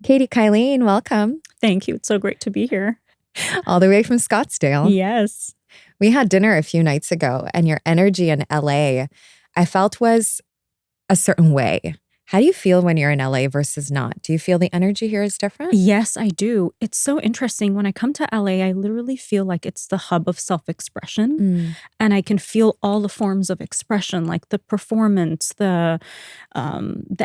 Katie, Kyleen, welcome. Thank you. It's so great to be here. All the way from Scottsdale. Yes. We had dinner a few nights ago, and your energy in LA, I felt was a certain way. How do you feel when you're in LA versus not? Do you feel the energy here is different? Yes, I do. It's so interesting. When I come to LA, I literally feel like it's the hub of self-expression. And I can feel all the forms of expression, like the performance, the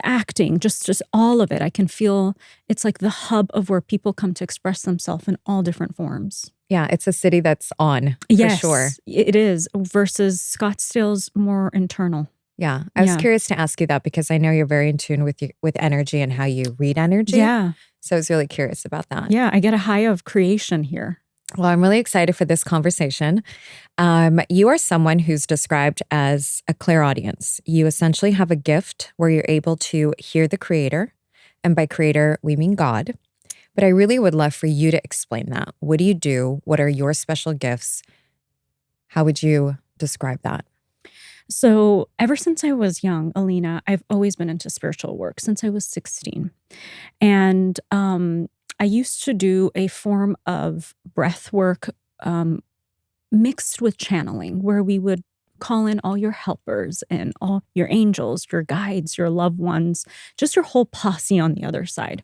acting, just all of it. I can feel it's like the hub of where people come to express themselves in all different forms. Yeah, it's a city that's on, Yes, for sure. It is, versus Scottsdale's more internal. Yeah, I was curious to ask you that because I know you're very in tune with energy and how you read energy. Yeah. So I was really curious about that. Yeah, I get a high of creation here. Well, I'm really excited for this conversation. You are someone who's described as a clairaudience. You essentially have a gift where you're able to hear the creator. And by creator, we mean God. But I really would love for you to explain that. What do you do? What are your special gifts? How would you describe that? So ever since I was young, Alina, I've always been into spiritual work since I was 16. And I used to do a form of breath work mixed with channeling, where we would call in all your helpers and all your angels, your guides, your loved ones, just your whole posse on the other side.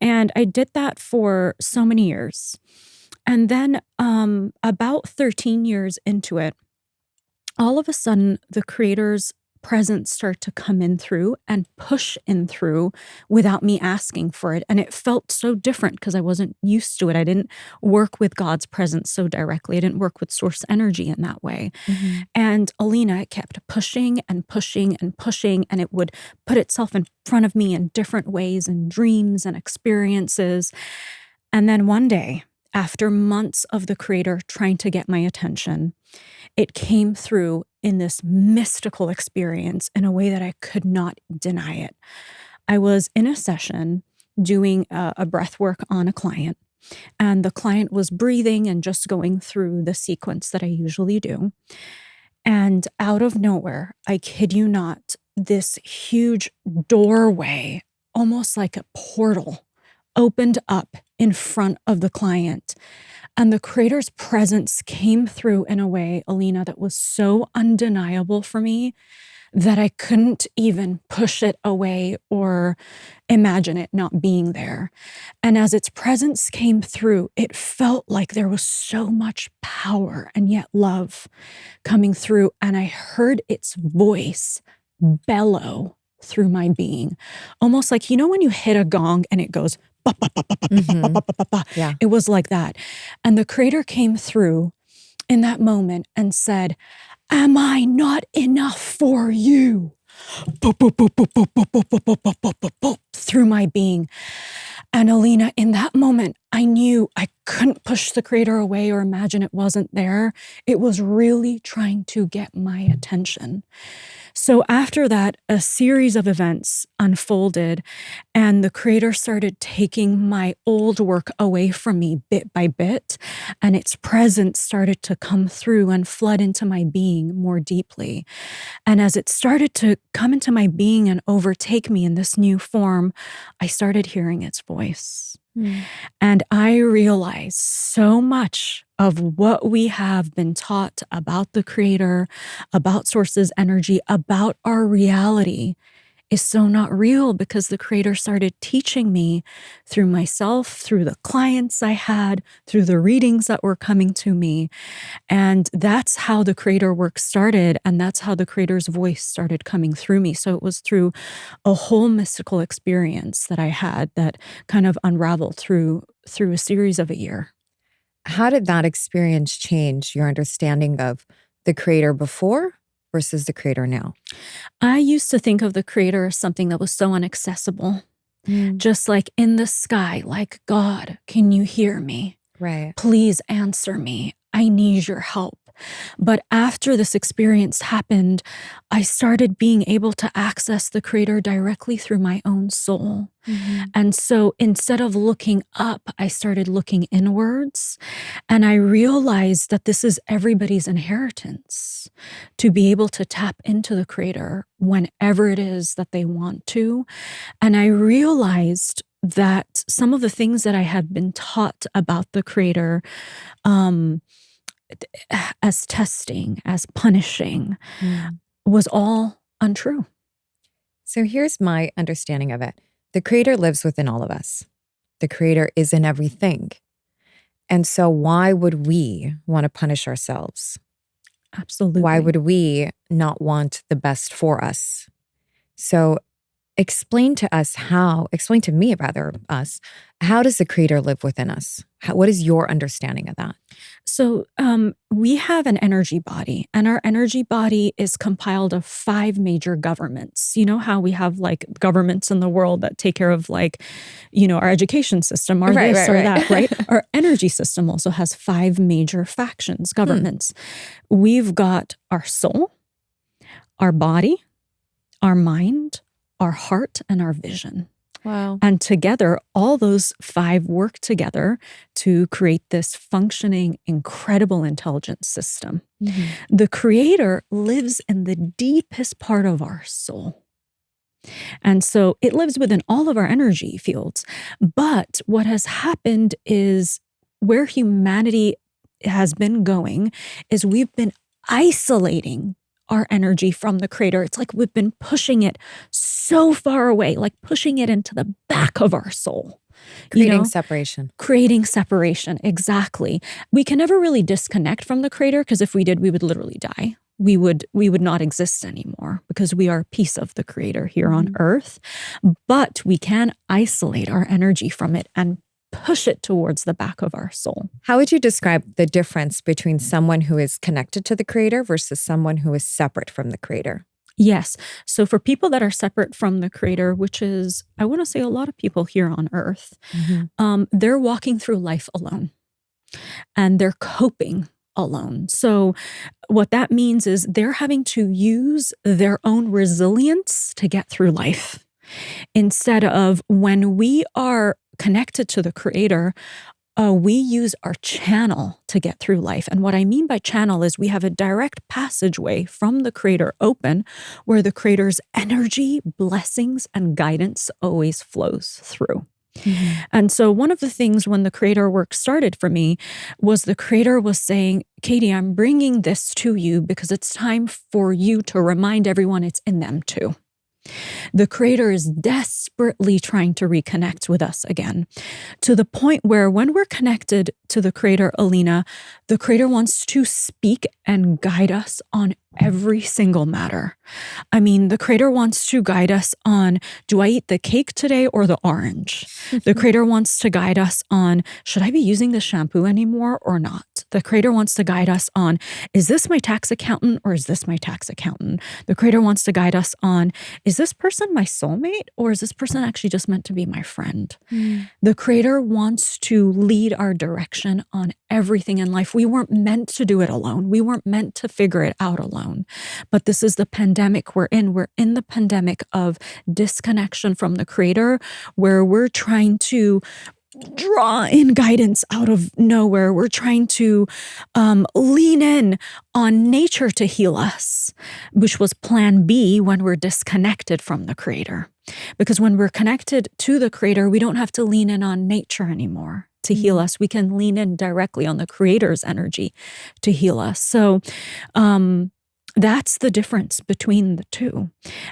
And I did that for so many years. And then about 13 years into it, all of a sudden, the creator's presence started to come in through and push in through without me asking for it. And it felt so different because I wasn't used to it. I didn't work with God's presence so directly. I didn't work with source energy in that way. And Alina, it kept pushing and pushing and pushing, and it would put itself in front of me in different ways and dreams and experiences. And then one day, after months of the creator trying to get my attention, it came through in this mystical experience in a way that I could not deny it. I was in a session doing a breath work on a client, and the client was breathing and just going through the sequence that I usually do. And out of nowhere, I kid you not, this huge doorway, almost like a portal, opened up in front of the client. And the creator's presence came through in a way, Alina, that was so undeniable for me that I couldn't even push it away or imagine it not being there. And as its presence came through, it felt like there was so much power and yet love coming through. And I heard its voice bellow through my being, almost like, when you hit a gong and it goes, ba, ba, ba, ba, ba, ba, ba, ba, ba, ba. Yeah. It was like that. And the creator came through in that moment and said, "Am I not enough for you?" Boop, boop, boop, boop, boop, boop, boop, boop, boop, boop, boop, boop, through my being. And Alina, in that moment, I knew I couldn't push the creator away or imagine it wasn't there. It was really trying to get my attention. So after that, a series of events unfolded, and the creator started taking my old work away from me bit by bit, and its presence started to come through and flood into my being more deeply. And as it started to come into my being and overtake me in this new form, I started hearing its voice. And I realized so much of what we have been taught about the creator, about source's energy, about our reality is so not real, because the creator started teaching me through myself, through the clients I had, through the readings that were coming to me. And that's how the creator work started. And that's how the creator's voice started coming through me. So it was through a whole mystical experience that I had that kind of unraveled through a series of a year. How did that experience change your understanding of the creator before versus the creator now? I used to think of the creator as something that was so inaccessible, just like in the sky, like, "God, can you hear me? Right. Please answer me. I need your help." But after this experience happened, I started being able to access the creator directly through my own soul. And so instead of looking up, I started looking inwards, and I realized that this is everybody's inheritance, to be able to tap into the creator whenever it is that they want to. And I realized that some of the things that I had been taught about the creator, as testing, as punishing, was all untrue. So here's my understanding of it. The creator lives within all of us. The creator is in everything. And so why would we want to punish ourselves? Absolutely. Why would we not want the best for us? So explain to me rather, how does the creator live within us? What is your understanding of that? So we have an energy body, and our energy body is compiled of 5 major governments. You know how we have like governments in the world that take care of like, our education system or Right, this right, or right. that, right? Our energy system also has 5 major factions, governments. We've got our soul, our body, our mind, our heart, and our vision. Wow. And together, all those 5 work together to create this functioning, incredible intelligence system. The creator lives in the deepest part of our soul. And so it lives within all of our energy fields. But what has happened is where humanity has been going is we've been isolating our energy from the creator. It's like we've been pushing it so far away, like pushing it into the back of our soul. Creating separation. Creating separation, exactly. We can never really disconnect from the creator, because if we did, we would literally die. We would not exist anymore, because we are a piece of the creator here on earth. But we can isolate our energy from it and push it towards the back of our soul. How would you describe the difference between someone who is connected to the creator versus someone who is separate from the creator? Yes. So for people that are separate from the creator, which is, I want to say, a lot of people here on earth, they're walking through life alone, and they're coping alone. So what that means is they're having to use their own resilience to get through life, instead of when we are connected to the creator, we use our channel to get through life. And what I mean by channel is we have a direct passageway from the creator open, where the creator's energy, blessings, and guidance always flows through. And so one of the things when the creator work started for me was the creator was saying, Katie, I'm bringing this to you because it's time for you to remind everyone it's in them too. The creator is desperately trying to reconnect with us again, to the point where when we're connected to the creator, Alina, the creator wants to speak and guide us on every single matter. I mean, the creator wants to guide us on, do I eat the cake today or the orange? The creator wants to guide us on, should I be using the shampoo anymore or not? The creator wants to guide us on, is this my tax accountant or is this my tax accountant? The creator wants to guide us on, is this person my soulmate or is this person actually just meant to be my friend? The creator wants to lead our direction on everything in life. We weren't meant to do it alone. We weren't meant to figure it out alone. But this is the pandemic we're in. We're in the pandemic of disconnection from the creator, where we're trying to draw in guidance out of nowhere. We're trying to lean in on nature to heal us, which was plan B when we're disconnected from the creator. Because when we're connected to the creator, we don't have to lean in on nature anymore to heal us. We can lean in directly on the creator's energy to heal us. So that's the difference between the two.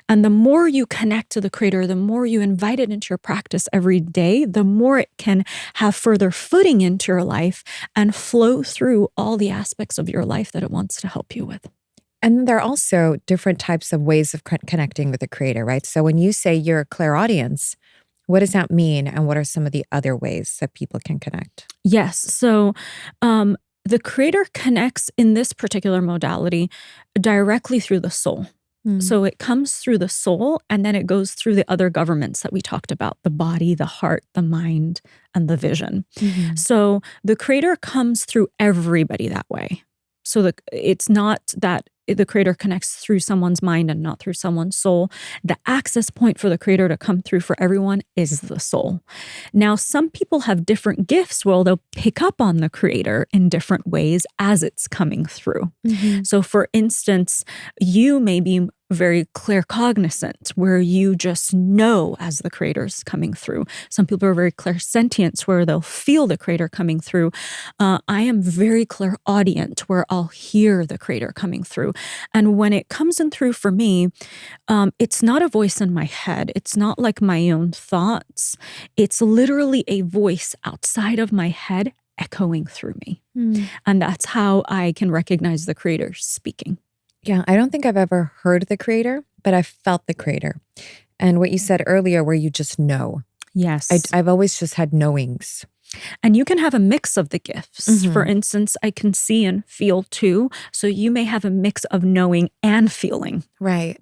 And the more you connect to the creator, the more you invite it into your practice every day, the more it can have further footing into your life and flow through all the aspects of your life that it wants to help you with. And there are also different types of ways of connecting with the creator, right? So when you say you're a clairaudience, what does that mean? And what are some of the other ways that people can connect? Yes. So the creator connects in this particular modality directly through the soul. So it comes through the soul, and then it goes through the other governments that we talked about, the body, the heart, the mind, and the vision. So the creator comes through everybody that way. So it's not that the creator connects through someone's mind and not through someone's soul. The access point for the creator to come through for everyone is the soul. Now, some people have different gifts where they'll pick up on the creator in different ways as it's coming through. So for instance, you may be very claircognizant, where you just know as the creator's coming through. Some people are very clairsentient, where they'll feel the creator coming through. I am very clairaudient, where I'll hear the creator coming through. And when it comes in through for me, it's not a voice in my head. It's not like my own thoughts. It's literally a voice outside of my head echoing through me. And that's how I can recognize the creator speaking. Yeah, I don't think I've ever heard the creator, but I've felt the creator. And what you said earlier, where you just know. Yes. I've always just had knowings. And you can have a mix of the gifts. For instance, I can see and feel too. So you may have a mix of knowing and feeling. Right.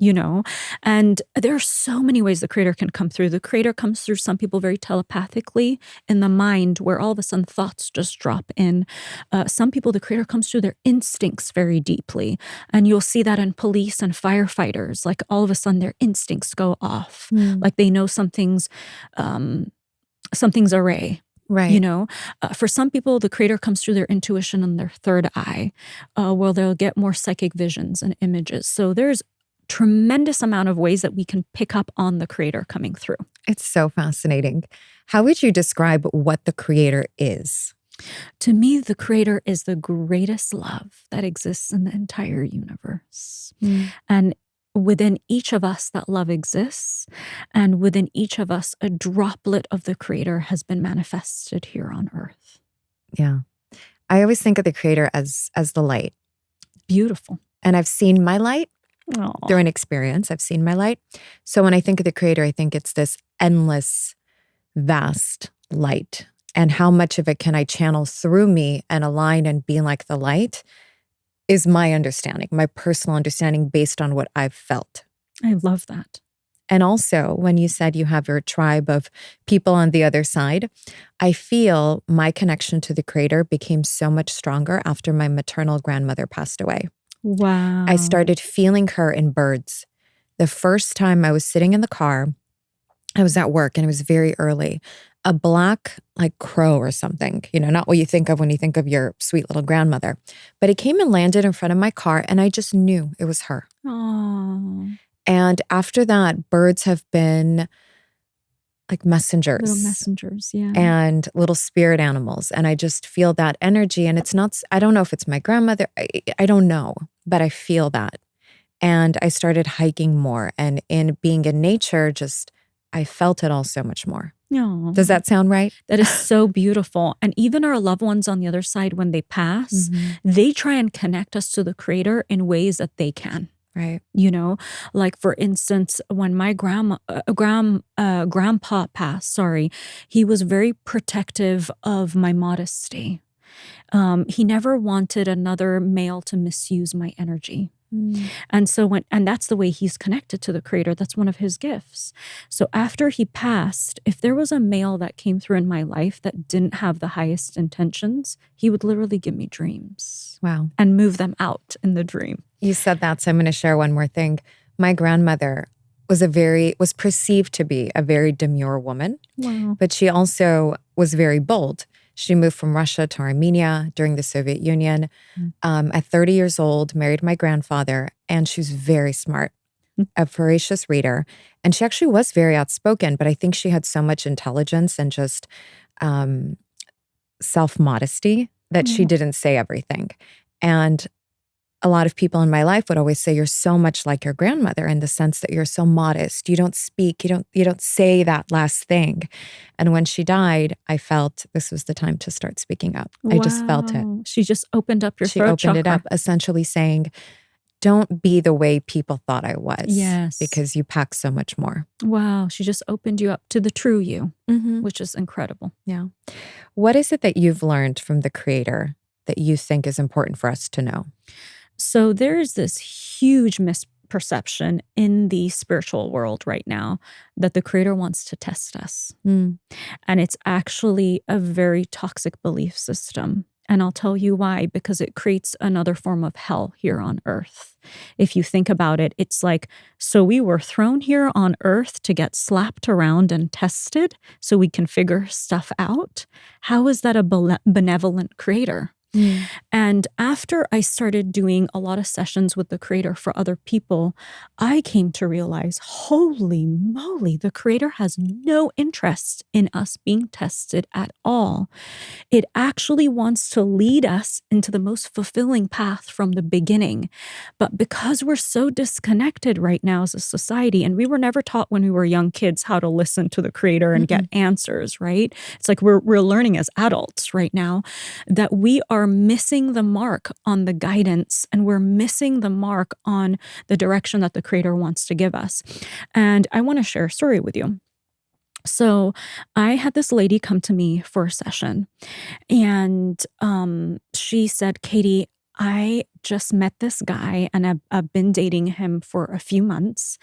And there are so many ways the creator can come through. The creator comes through some people very telepathically in the mind, where all of a sudden thoughts just drop in. Some people, the creator comes through their instincts very deeply. And you'll see that in police and firefighters. Like all of a sudden their instincts go off. Like they know something's array. Right. For some people, the creator comes through their intuition and their third eye, where they'll get more psychic visions and images. So there's tremendous amount of ways that we can pick up on the creator coming through. It's so fascinating. How would you describe what the creator is? To me, the creator is the greatest love that exists in the entire universe. And within each of us, that love exists. And within each of us, a droplet of the creator has been manifested here on earth. Yeah. I always think of the creator as the light. Beautiful. And I've seen my light Aww. through an experience. I've seen my light. So when I think of the creator, I think it's this endless, vast light. And how much of it can I channel through me and align and be like the light is my understanding, my personal understanding based on what I've felt. I love that. And also, when you said you have your tribe of people on the other side, I feel my connection to the creator became so much stronger after my maternal grandmother passed away. Wow. I started feeling her in birds. The first time I was sitting in the car, I was at work and it was very early. A black like crow or something, not what you think of when you think of your sweet little grandmother. But it came and landed in front of my car and I just knew it was her. Aww. And after that, birds have been like messengers. Little messengers, yeah. And little spirit animals. And I just feel that energy. And it's not, I don't know if it's my grandmother. I don't know, but I feel that. And I started hiking more. And in being in nature, I felt it all so much more. Aww. Does that sound right? That is so beautiful. And even our loved ones on the other side, when they pass, they try and connect us to the creator in ways that they can. Right. Like for instance, when my grandpa passed, he was very protective of my modesty. He never wanted another male to misuse my energy. And so and that's the way he's connected to the creator. That's one of his gifts. So after he passed, if there was a male that came through in my life that didn't have the highest intentions, he would literally give me dreams. Wow. And move them out in the dream. You said that, so I'm going to share one more thing. My grandmother was perceived to be a very demure woman. Wow. But she also was very bold. She moved from Russia to Armenia during the Soviet Union. At 30 years old, married my grandfather, and she was very smart, a voracious reader. And she actually was very outspoken, but I think she had so much intelligence and just self-modesty that she didn't say everything. And a lot of people in my life would always say, you're so much like your grandmother in the sense that you're so modest. You don't speak, you don't say that last thing. And when she died, I felt this was the time to start speaking up. Wow. I just felt it. She just opened up your She throat opened it chakra. up, essentially saying, don't be the way people thought I was. Yes. Because you pack so much more. Wow. She just opened you up to the true you, which is incredible. Yeah. What is it that you've learned from the creator that you think is important for us to know? So there's this huge misperception in the spiritual world right now that the creator wants to test us. And it's actually a very toxic belief system. And I'll tell you why, because it creates another form of hell here on earth. If you think about it, it's like, so we were thrown here on earth to get slapped around and tested so we can figure stuff out. How is that a benevolent creator? Mm. And after I started doing a lot of sessions with the creator for other people, I came to realize, holy moly, the creator has no interest in us being tested at all. It actually wants to lead us into the most fulfilling path from the beginning. But because we're so disconnected right now as a society, and we were never taught when we were young kids how to listen to the creator and get answers, right? It's like we're learning as adults right now that we are missing the mark on the guidance, and we're missing the mark on the direction that the creator wants to give us. And I want to share a story with you. So I had this lady come to me for a session, and she said, Katie, I just met this guy and I've been dating him for a few months,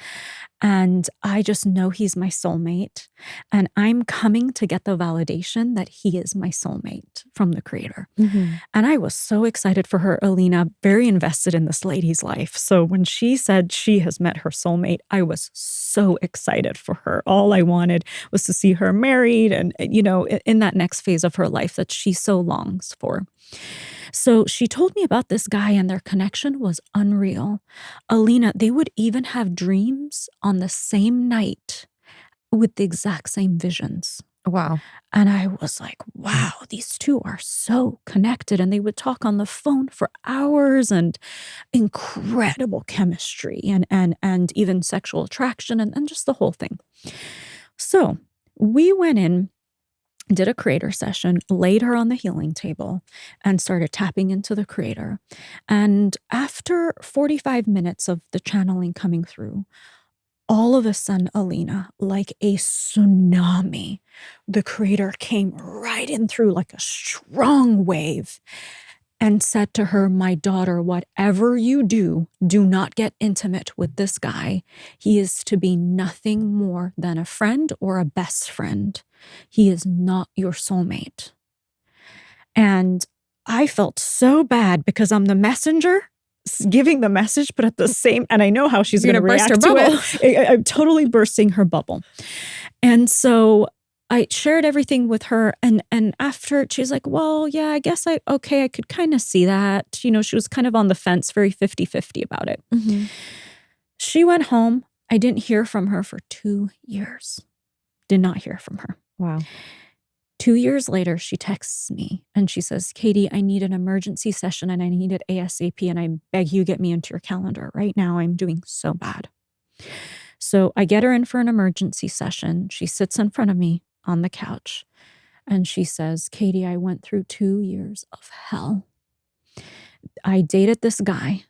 and I just know he's my soulmate, and I'm coming to get the validation that he is my soulmate from the creator. And I was so excited for her, Alina, very invested in this lady's life. So when she said she has met her soulmate, I was so excited for her. All I wanted was to see her married and, in that next phase of her life that she so longs for. So she told me about this guy, and their connection was unreal. Alina, they would even have dreams on the same night with the exact same visions. Wow. And I was like, wow, these two are so connected. And they would talk on the phone for hours, and incredible chemistry and even sexual attraction and just the whole thing. So we went in, did a creator session, laid her on the healing table, and started tapping into the creator. And after 45 minutes of the channeling coming through, all of a sudden, Alina, like a tsunami, the creator came right in through like a strong wave and said to her, my daughter, whatever you do, do not get intimate with this guy. He is to be nothing more than a friend or a best friend. He is not your soulmate. And I felt so bad because I'm the messenger giving the message, but at the same, and I know how she's going to react to it. I'm totally bursting her bubble. And so I shared everything with her, and after, she's like, well, yeah, I guess I could kind of see that. She was kind of on the fence, very 50-50 about it. She went home. I didn't hear from her for 2 years. Did not hear from her. Wow. 2 years later, she texts me and she says, Katie, I need an emergency session and I need it ASAP, and I beg you get me into your calendar. Right now, I'm doing so bad. So I get her in for an emergency session. She sits in front of me on the couch and she says, Katie, I went through 2 years of hell. I dated this guy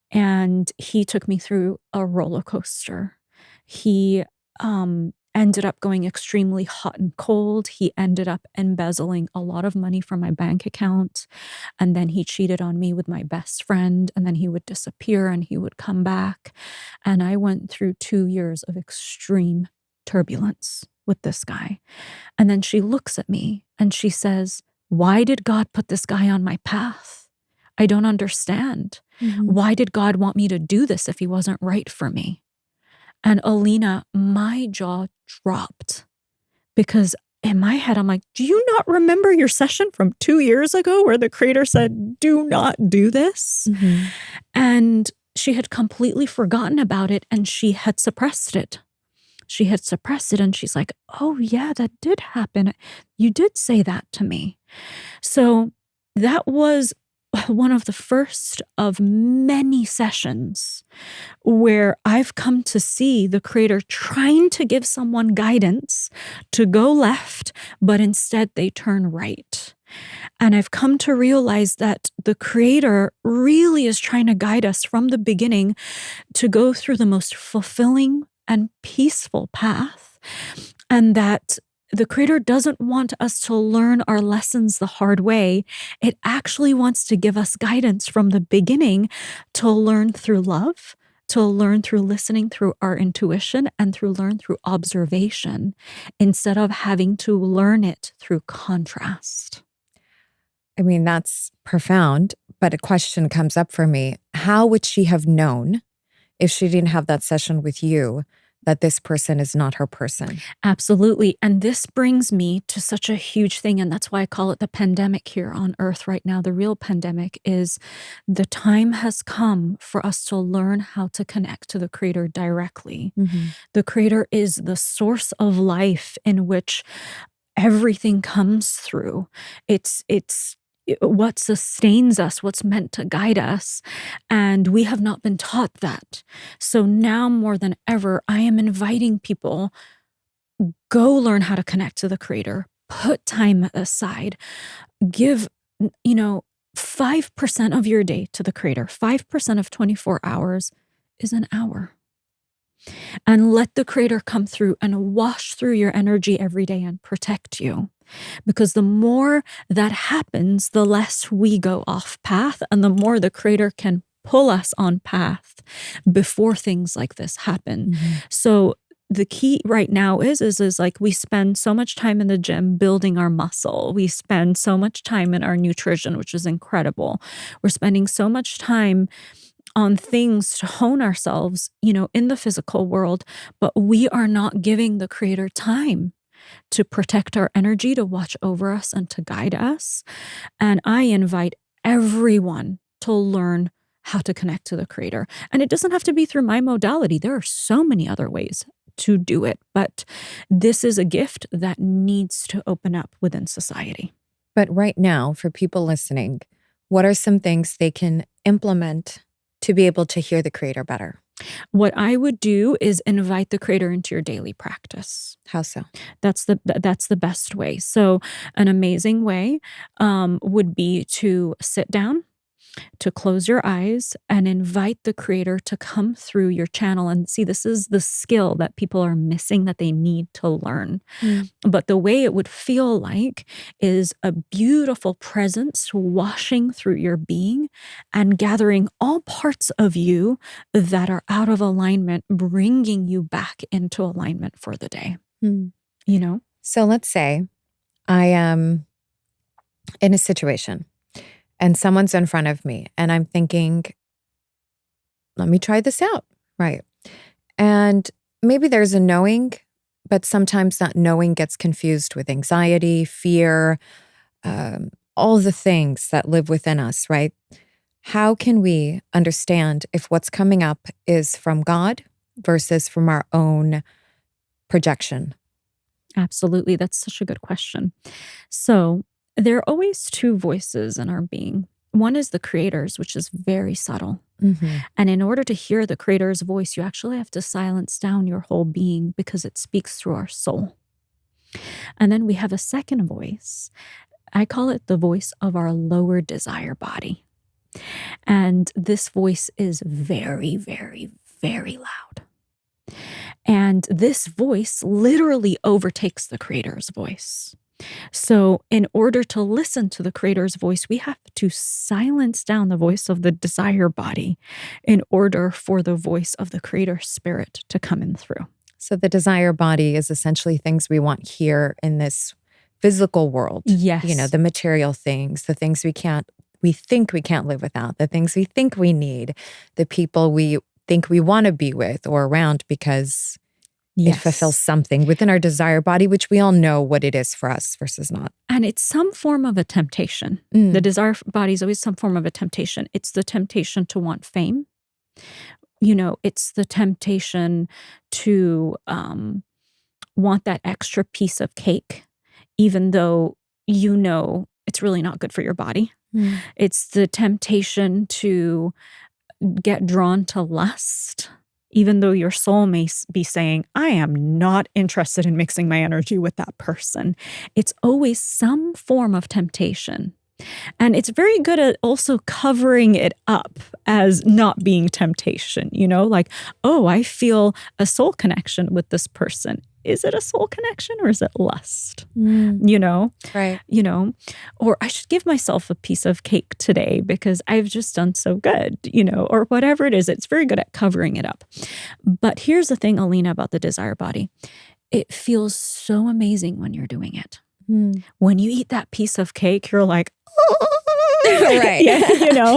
and he took me through a roller coaster. He ended up going extremely hot and cold. He ended up embezzling a lot of money from my bank account. And then he cheated on me with my best friend. And then he would disappear and he would come back. And I went through 2 years of extreme turbulence with this guy. And then she looks at me and she says, why did God put this guy on my path? I don't understand. Why did God want me to do this if he wasn't right for me? And Alina, my jaw dropped, because in my head, I'm like, do you not remember your session from 2 years ago where the creator said, do not do this? And she had completely forgotten about it, and she had suppressed it. She had suppressed it, and she's like, oh yeah, that did happen. You did say that to me. So that was one of the first of many sessions where I've come to see the creator trying to give someone guidance to go left, but instead they turn right. And I've come to realize that the creator really is trying to guide us from the beginning to go through the most fulfilling and peaceful path, and that the creator doesn't want us to learn our lessons the hard way. It actually wants to give us guidance from the beginning to learn through love, to learn through listening through our intuition, and learn through observation, instead of having to learn it through contrast. I mean, that's profound, but a question comes up for me. How would she have known, if she didn't have that session with you, that this person is not her person. Absolutely. And this brings me to such a huge thing. And that's why I call it the pandemic here on Earth right now. The real pandemic is the time has come for us to learn how to connect to the Creator directly. The Creator is the source of life in which everything comes through. It's what sustains us, what's meant to guide us. And we have not been taught that. So now more than ever, I am inviting people, go learn how to connect to the Creator, put time aside, give, 5% of your day to the Creator. 5% of 24 hours is an hour. And let the Creator come through and wash through your energy every day and protect you. Because the more that happens, the less we go off path, and the more the Creator can pull us on path before things like this happen. So the key right now is like we spend so much time in the gym building our muscle. We spend so much time in our nutrition, which is incredible. We're spending so much time on things to hone ourselves, in the physical world, but we are not giving the Creator time to protect our energy, to watch over us, and to guide us. And I invite everyone to learn how to connect to the Creator. And it doesn't have to be through my modality. There are so many other ways to do it, but this is a gift that needs to open up within society. But right now, for people listening, what are some things they can implement to be able to hear the Creator better? What I would do is invite the Creator into your daily practice. How so? That's the best way. So an amazing way would be to sit down, to close your eyes, and invite the Creator to come through your channel. And see, this is the skill that people are missing that they need to learn. But the way it would feel like is a beautiful presence washing through your being and gathering all parts of you that are out of alignment, bringing you back into alignment for the day. So let's say I am in a situation and someone's in front of me and I'm thinking, let me try this out, right? And maybe there's a knowing, but sometimes that knowing gets confused with anxiety, fear, all the things that live within us, right? How can we understand if what's coming up is from God versus from our own projection? Absolutely. That's such a good question. So there are always two voices in our being. One is the Creator's, which is very subtle. And in order to hear the Creator's voice, you actually have to silence down your whole being because it speaks through our soul. And then we have a second voice. I call it the voice of our lower desire body. And this voice is very, very, very loud. And this voice literally overtakes the Creator's voice. So in order to listen to the Creator's voice, we have to silence down the voice of the desire body in order for the voice of the Creator Spirit to come in through. So the desire body is essentially things we want here in this physical world. Yes. The material things, the things we think we can't live without, the things we think we need, the people we think we want to be with or around because it fulfills something within our desire body, which we all know what it is for us versus not. And it's some form of a temptation. The desire body is always some form of a temptation. It's the temptation to want fame. It's the temptation to want that extra piece of cake, even though it's really not good for your body. It's the temptation to get drawn to lust, even though your soul may be saying, I am not interested in mixing my energy with that person. It's always some form of temptation. And it's very good at also covering it up as not being temptation, like, oh, I feel a soul connection with this person. Is it a soul connection or is it lust? Right. Or I should give myself a piece of cake today because I've just done so good, or whatever it is. It's very good at covering it up. But here's the thing, Alina, about the desire body. It feels so amazing when you're doing it. When you eat that piece of cake, you're like, oh, Right. Yeah,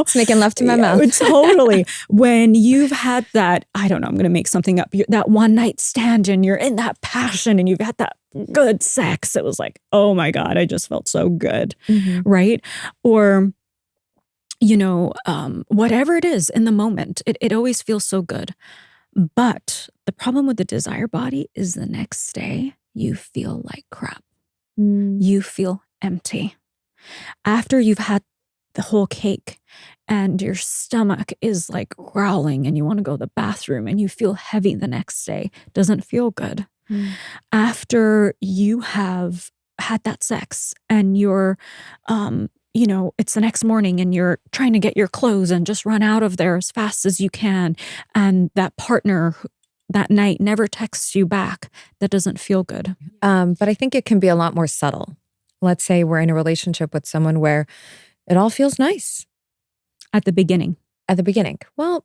It's making love to my mouth. Totally. When you've had that, I don't know, I'm going to make something up, that one night stand and you're in that passion and you've had that good sex. It was like, oh my God, I just felt so good. Right. Or, whatever it is in the moment, it always feels so good. But the problem with the desire body is the next day you feel like crap. You feel empty. After you've had the whole cake and your stomach is like growling and you want to go to the bathroom and you feel heavy the next day, doesn't feel good. After you have had that sex and you're, it's the next morning and you're trying to get your clothes and just run out of there as fast as you can. And that partner that night never texts you back, that doesn't feel good. But I think it can be a lot more subtle. Let's say we're in a relationship with someone where it all feels nice. At the beginning. Well,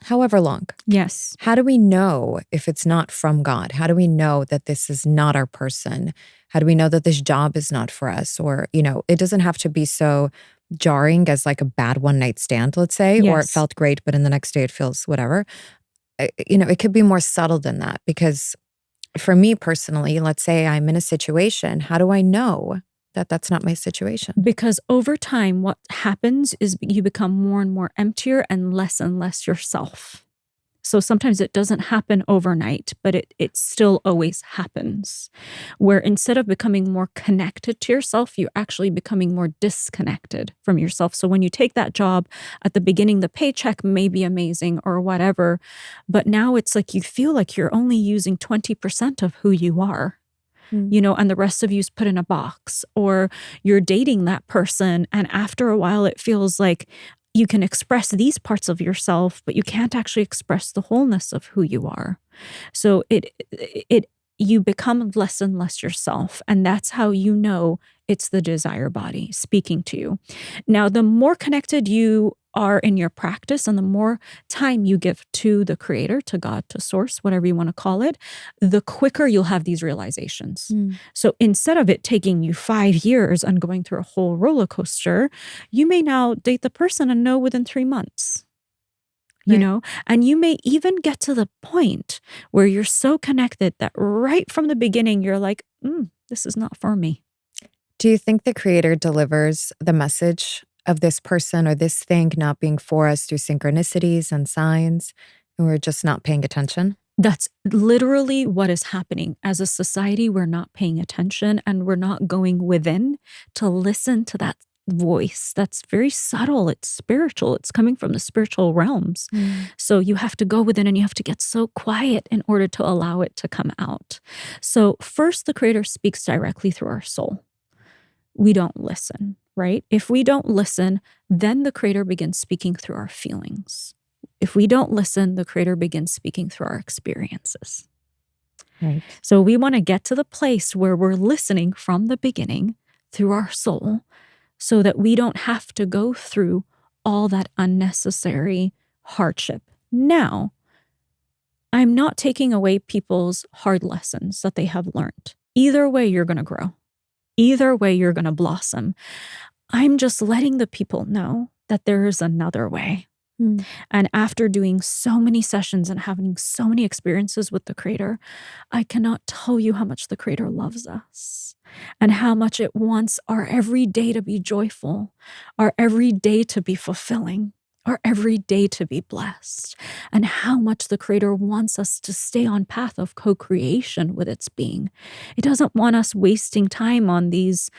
however long. Yes. How do we know if it's not from God? How do we know that this is not our person? How do we know that this job is not for us? Or, it doesn't have to be so jarring as like a bad one night stand, let's say, or it felt great, but in the next day it feels whatever. It could be more subtle than that, because for me personally, let's say I'm in a situation, how do I know that that's not my situation? Because over time, what happens is you become more and more emptier and less yourself. So sometimes it doesn't happen overnight, but it still always happens. Where instead of becoming more connected to yourself, you're actually becoming more disconnected from yourself. So when you take that job at the beginning, the paycheck may be amazing or whatever, but now it's like you feel like you're only using 20% of who you are. And the rest of you's put in a box, or you're dating that person. And after a while, it feels like you can express these parts of yourself, but you can't actually express the wholeness of who you are. So you become less and less yourself. And that's how you know it's the desire body speaking to you. Now, the more connected you are in your practice and the more time you give to the creator, to God, to source, whatever you want to call it, the quicker you'll have these realizations. So instead of it taking you 5 years and going through a whole roller coaster, you may now date the person and know within 3 months. And you may even get to the point where you're so connected that right from the beginning, you're like, this is not for me. Do you think the creator delivers the message of this person or this thing not being for us through synchronicities and signs, and we're just not paying attention? That's literally what is happening. As a society, we're not paying attention and we're not going within to listen to that voice that's very subtle. It's spiritual. It's coming from the spiritual realms. So you have to go within and you have to get so quiet in order to allow it to come out. So first, the creator speaks directly through our soul. We don't listen, right? If we don't listen, then the creator begins speaking through our feelings. If we don't listen, the creator begins speaking through our experiences. Right. So we want to get to the place where we're listening from the beginning through our soul, so that we don't have to go through all that unnecessary hardship. Now, I'm not taking away people's hard lessons that they have learned. Either way, you're going to grow. Either way, you're going to blossom. I'm just letting the people know that there is another way. And after doing so many sessions and having so many experiences with the creator, I cannot tell you how much the creator loves us and how much it wants our every day to be joyful, our every day to be fulfilling, our every day to be blessed, and how much the creator wants us to stay on path of co-creation with its being. It doesn't want us wasting time on these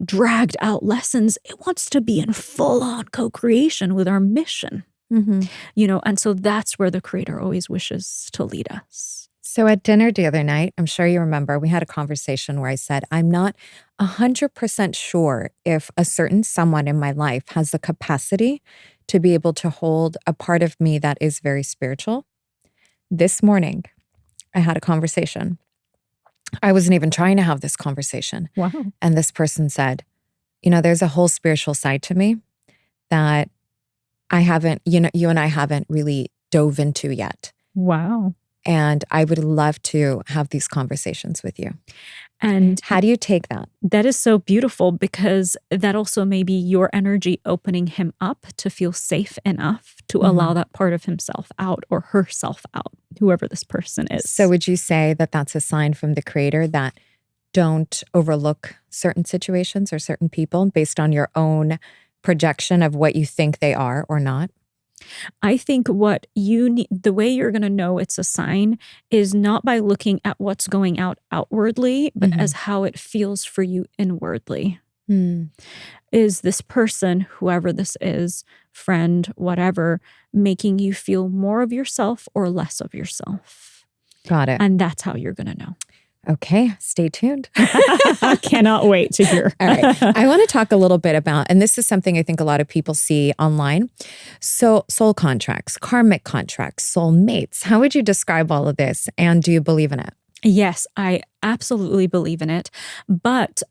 dragged out lessons. It wants to be in full on co-creation with our mission, and so that's where the creator always wishes to lead us. So at dinner the other night, I'm sure you remember, we had a conversation where I said, I'm not 100% sure if a certain someone in my life has the capacity to be able to hold a part of me that is very spiritual. This morning, I had a conversation. I wasn't even trying to have this conversation. Wow. And this person said, there's a whole spiritual side to me that I haven't, you and I haven't really dove into yet. Wow. And I would love to have these conversations with you. And How do you take that? that is so beautiful, because that also may be your energy opening him up to feel safe enough to allow that part of himself out or herself out, whoever this person is. So would you say that that's a sign from the creator that don't overlook certain situations or certain people based on your own projection of what you think they are or not? I think what you need, the way you're going to know it's a sign is not by looking at what's going out outwardly, but as how it feels for you inwardly. Is this person, whoever this is, friend, whatever, making you feel more of yourself or less of yourself? Got it. And that's how you're going to know. Okay, stay tuned. I cannot wait to hear. All right. I want to talk a little bit about, and this is something I think a lot of people see online. So soul contracts, karmic contracts, soul mates. How would you describe all of this? And do you believe in it? Yes, I absolutely believe in it. But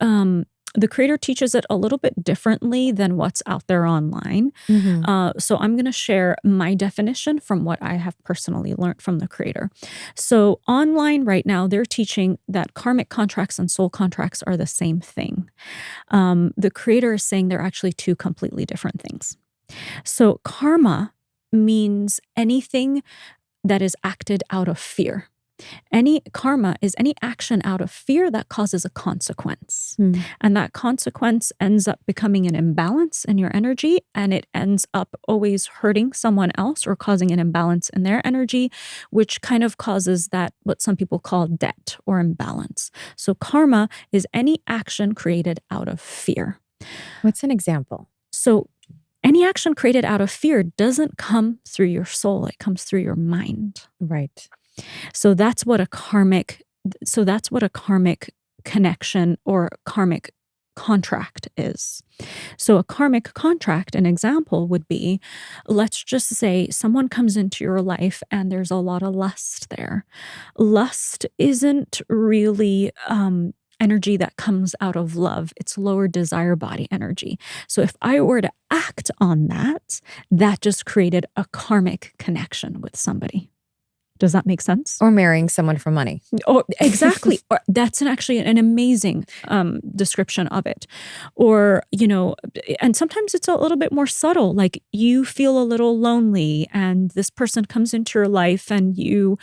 the creator teaches it a little bit differently than what's out there online. So I'm going to share my definition from what I have personally learned from the creator. So online right now, they're teaching that karmic contracts and soul contracts are the same thing. The creator is saying they're actually two completely different things. So karma means anything that is acted out of fear. Any karma is any action out of fear that causes a consequence. And that consequence ends up becoming an imbalance in your energy, and it ends up always hurting someone else or causing an imbalance in their energy, which kind of causes that, what some people call debt or imbalance. So karma is any action created out of fear. What's an example? So any action created out of fear doesn't come through your soul, it comes through your mind. Right. So that's what a karmic connection or karmic contract is. So a karmic contract, an example would be, let's just say someone comes into your life and there's a lot of lust there. Lust isn't really energy that comes out of love. It's lower desire body energy. So if I were to act on that, that just created a karmic connection with somebody. Does that make sense? Or marrying someone for money. Oh, exactly. Or that's actually an amazing description of it. Or, and sometimes it's a little bit more subtle. Like you feel a little lonely and this person comes into your life and you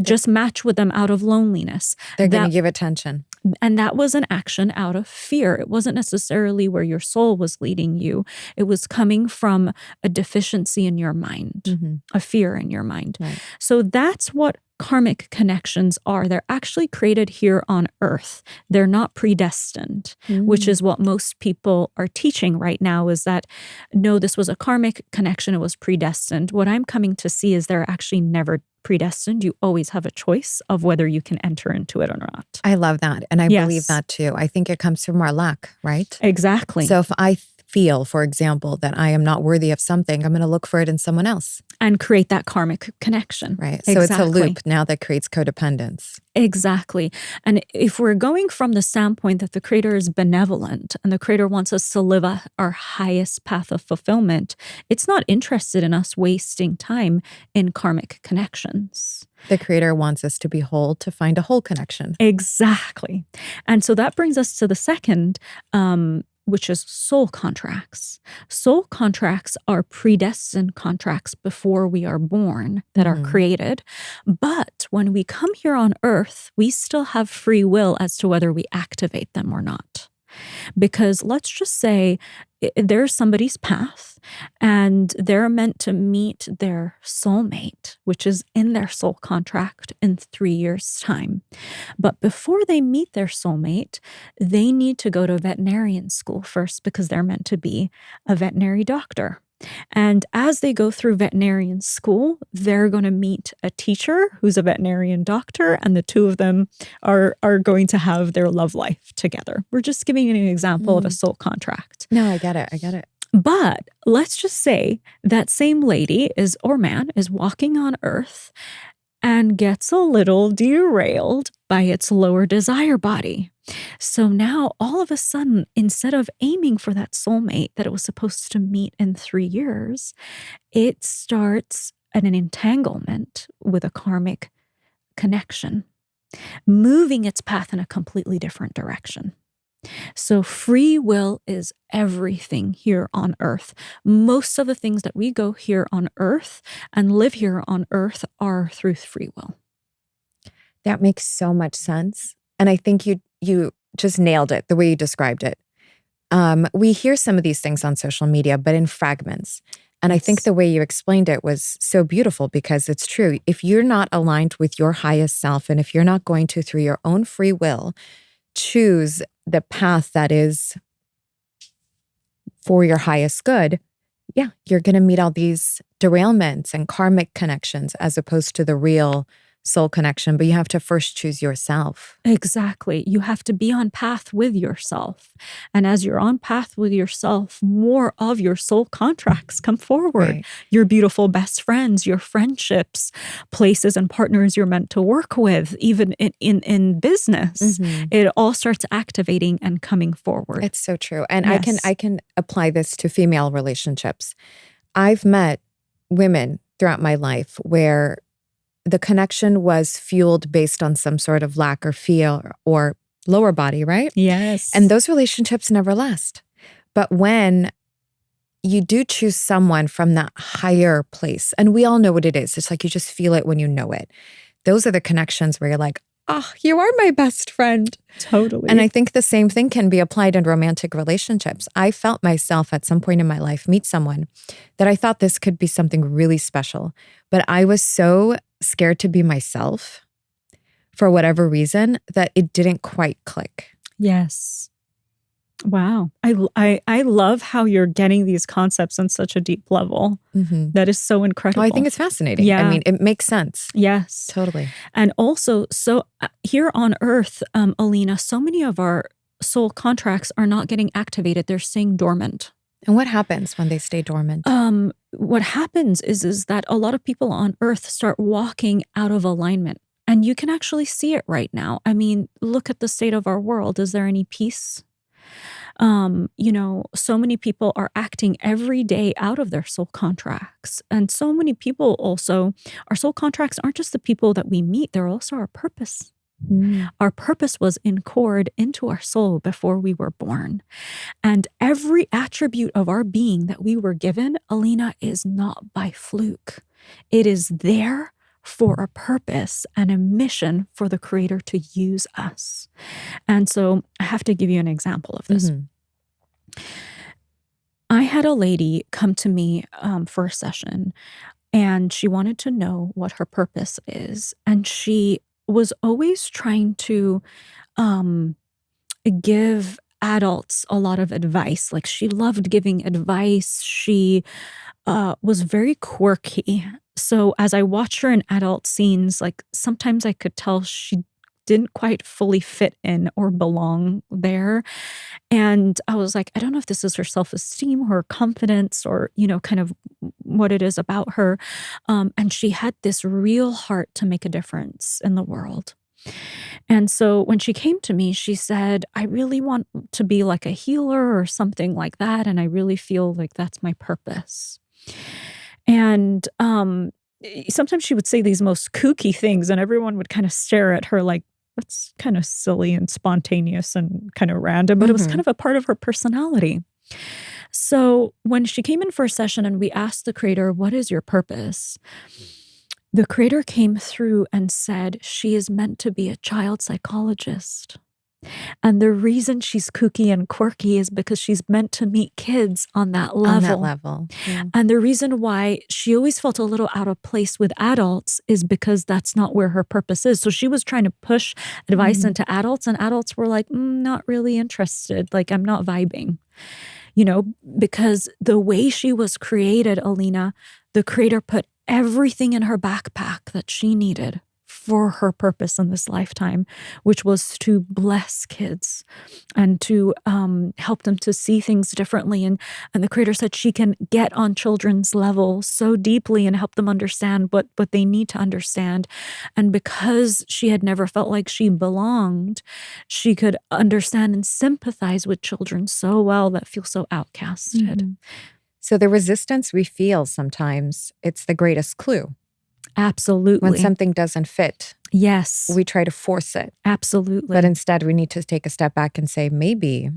just match with them out of loneliness. They're going to give attention. And that was an action out of fear. It wasn't necessarily where your soul was leading you. It was coming from a deficiency in your mind, a fear in your mind. Right. So that's what karmic connections are. They're actually created here on earth. They're not predestined, which is what most people are teaching right now, is that, no, this was a karmic connection. It was predestined. What I'm coming to see is they're actually never predestined. You always have a choice of whether you can enter into it or not. I love that. And I believe that too. I think it comes from our lack, right? Exactly. So if I feel, for example, that I am not worthy of something, I'm going to look for it in someone else. And create that karmic connection. Right. So it's a loop now that creates codependence. Exactly. And if we're going from the standpoint that the creator is benevolent and the creator wants us to live our highest path of fulfillment, it's not interested in us wasting time in karmic connections. The creator wants us to be whole, to find a whole connection. Exactly. And so that brings us to the second, which is soul contracts. Soul contracts are predestined contracts before we are born that are created. But when we come here on earth, we still have free will as to whether we activate them or not. Because let's just say there's somebody's path and they're meant to meet their soulmate, which is in their soul contract in 3 years' time. But before they meet their soulmate, they need to go to veterinarian school first because they're meant to be a veterinary doctor. And as they go through veterinarian school, they're going to meet a teacher who's a veterinarian doctor, and the two of them are going to have their love life together. We're just giving an example of a soul contract. No, I get it. But let's just say that same lady or man is walking on earth and gets a little derailed by its lower desire body. So now all of a sudden, instead of aiming for that soulmate that it was supposed to meet in 3 years, it starts an entanglement with a karmic connection. moving its path in a completely different direction. So free will is everything here on earth. Most of the things that we go here on earth and live here on earth are through free will. That makes so much sense. And I think you just nailed it the way you described it. We hear some of these things on social media, but in fragments. And I think the way you explained it was so beautiful because it's true. If you're not aligned with your highest self, and if you're not going to, through your own free will, choose the path that is for your highest good, yeah, you're going to meet all these derailments and karmic connections as opposed to the real soul connection. But you have to first choose yourself. Exactly. You have to be on path with yourself. And as you're on path with yourself, more of your soul contracts come forward. Right. Your beautiful best friends, your friendships, places and partners you're meant to work with, even in business. It all starts activating and coming forward. It's so true. And Yes. I can apply this to female relationships. I've met women throughout my life where the connection was fueled based on some sort of lack or fear or lower body, right? Yes. And those relationships never last. But when you do choose someone from that higher place, and we all know what it is, it's like you just feel it when you know it. Those are the connections where you're like, oh, you are my best friend. Totally. And I think the same thing can be applied in romantic relationships. I felt myself at some point in my life meet someone that I thought this could be something really special. But I was so scared to be myself for whatever reason that it didn't quite click. Yes. Wow. I love how you're getting these concepts on such a deep level. That is so incredible. Well, I think it's fascinating. Yeah. I mean, it makes sense. Yes. Totally. And also, so here on earth, Alina, so many of our soul contracts are not getting activated. They're staying dormant. And what happens when they stay dormant? What happens is that a lot of people on earth start walking out of alignment. And you can actually see it right now. I mean, look at the state of our world. Is there any peace? So many people are acting every day out of their soul contracts. And so many people also, our soul contracts aren't just the people that we meet, they're also our purpose. Our purpose was encored into our soul before we were born. And every attribute of our being that we were given, Alina, is not by fluke. It is there for a purpose and a mission for the Creator to use us. And so I have to give you an example of this. I had a lady come to me for a session, and she wanted to know what her purpose is. And she was always trying to give adults a lot of advice. Like, she loved giving advice. She was very quirky. So as I watched her in adult scenes, like, sometimes I could tell she didn't quite fully fit in or belong there. And I was like, I don't know if this is her self-esteem, her confidence, or, kind of what it is about her. And she had this real heart to make a difference in the world. And so when she came to me, she said, I really want to be like a healer or something like that. And I really feel like that's my purpose. And sometimes she would say these most kooky things, and everyone would kind of stare at her like, that's kind of silly and spontaneous and kind of random, but it was kind of a part of her personality. So when she came in for a session and we asked the Creator, what is your purpose? The Creator came through and said, she is meant to be a child psychologist. And the reason she's kooky and quirky is because she's meant to meet kids on that level. Yeah. And the reason why she always felt a little out of place with adults is because that's not where her purpose is. So she was trying to push advice into adults, and adults were like, not really interested. Like, I'm not vibing, because the way she was created, Alina, the Creator put everything in her backpack that she needed for her purpose in this lifetime, which was to bless kids and to help them to see things differently. And the Creator said she can get on children's level so deeply and help them understand what they need to understand. And because she had never felt like she belonged, she could understand and sympathize with children so well that feel so outcasted. So the resistance we feel sometimes, it's the greatest clue. Absolutely. When something doesn't fit, yes, we try to force it. absolutely. But instead, we need to take a step back and say, maybe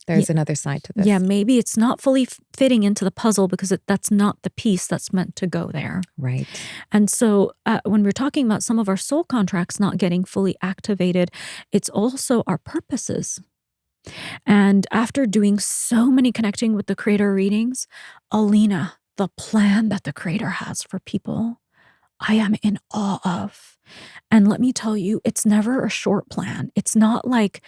there's another side to this. Yeah, maybe it's not fully fitting into the puzzle because that's not the piece that's meant to go there. Right. And so when we're talking about some of our soul contracts not getting fully activated, it's also our purposes. And after doing so many connecting with the Creator readings, Alina, the plan that the Creator has for people, I am in awe of. And let me tell you, it's never a short plan. It's not like,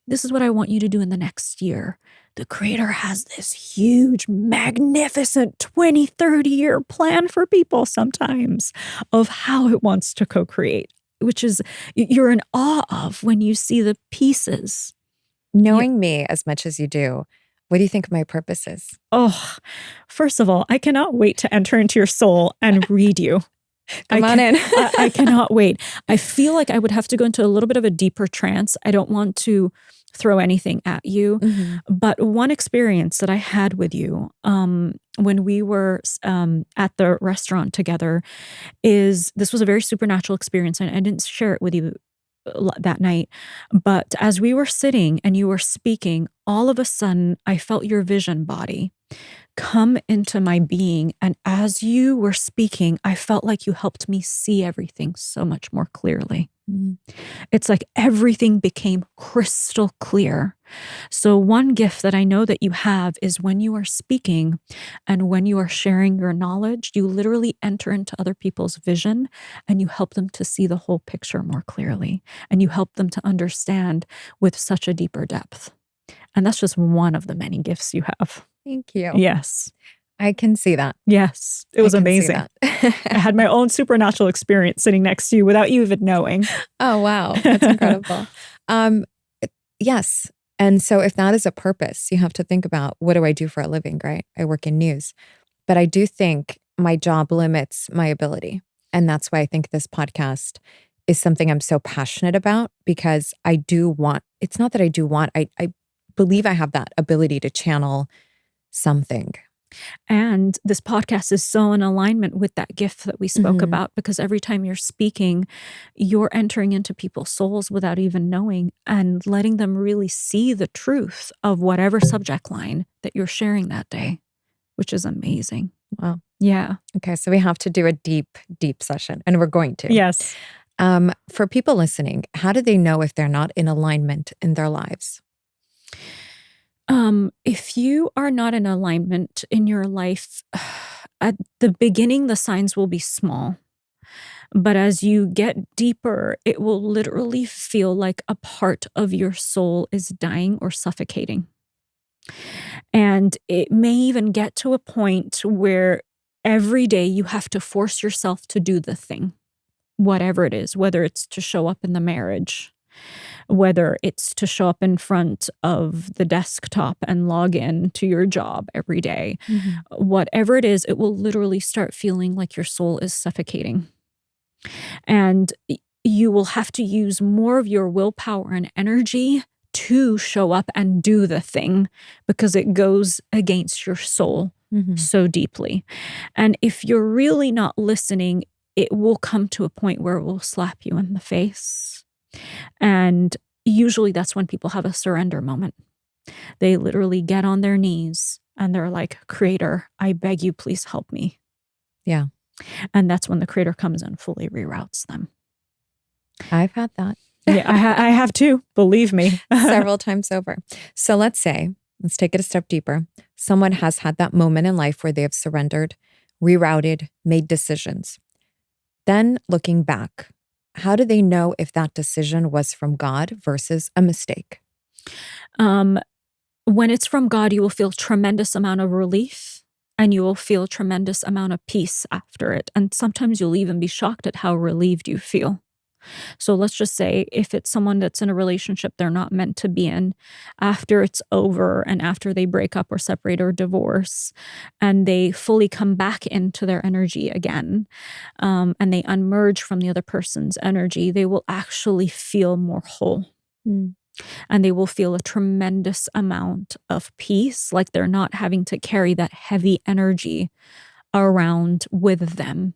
this is what I want you to do in the next year. The Creator has this huge, magnificent 20, 30-year plan for people sometimes of how it wants to co-create, which is you're in awe of when you see the pieces. Knowing me as much as you do, what do you think my purpose is? Oh, first of all, I cannot wait to enter into your soul and read you. Come on in. I cannot wait. I feel like I would have to go into a little bit of a deeper trance. I don't want to throw anything at you. Mm-hmm. But one experience that I had with you when we were at the restaurant together is, this was a very supernatural experience. And I didn't share it with you that night. But as we were sitting and you were speaking, all of a sudden I felt your vision body come into my being. And as you were speaking, I felt like you helped me see everything so much more clearly. Mm. It's like everything became crystal clear. So one gift that I know that you have is when you are speaking and when you are sharing your knowledge, you literally enter into other people's vision and you help them to see the whole picture more clearly. And you help them to understand with such a deeper depth. And that's just one of the many gifts you have. Thank you. Yes. I can see that. Yes. It was amazing. I had my own supernatural experience sitting next to you without you even knowing. Oh, wow. That's incredible. Yes. And so if that is a purpose, you have to think about, what do I do for a living, right? I work in news. But I do think my job limits my ability. And that's why I think this podcast is something I'm so passionate about, because I do want, it's not that I do want, I believe I have that ability to channel something. And this podcast is so in alignment with that gift that we spoke about, because every time you're speaking, you're entering into people's souls without even knowing and letting them really see the truth of whatever subject line that you're sharing that day, which is amazing. Wow. Yeah. Okay. So we have to do a deep, deep session, and we're going to. Yes. For people listening, how do they know if they're not in alignment in their lives? If you are not in alignment in your life, at the beginning, the signs will be small. But as you get deeper, it will literally feel like a part of your soul is dying or suffocating. And it may even get to a point where every day you have to force yourself to do the thing, whatever it is, whether it's to show up in the marriage, whether it's to show up in front of the desktop and log in to your job every day. Whatever it is, it will literally start feeling like your soul is suffocating. And you will have to use more of your willpower and energy to show up and do the thing, because it goes against your soul so deeply. And if you're really not listening, it will come to a point where it will slap you in the face. And usually that's when people have a surrender moment. They literally get on their knees and they're like, Creator, I beg you, please help me. Yeah. And that's when the Creator comes and fully reroutes them. I've had that. Yeah, I have too, believe me. Several times over. So let's take it a step deeper. Someone has had that moment in life where they have surrendered, rerouted, made decisions. Then looking back, how do they know if that decision was from God versus a mistake? When it's from God, you will feel tremendous amount of relief, and you will feel tremendous amount of peace after it. And sometimes you'll even be shocked at how relieved you feel. So let's just say if it's someone that's in a relationship they're not meant to be in, after it's over and after they break up or separate or divorce, and they fully come back into their energy again, and they unmerge from the other person's energy, they will actually feel more whole. And they will feel a tremendous amount of peace, like they're not having to carry that heavy energy around with them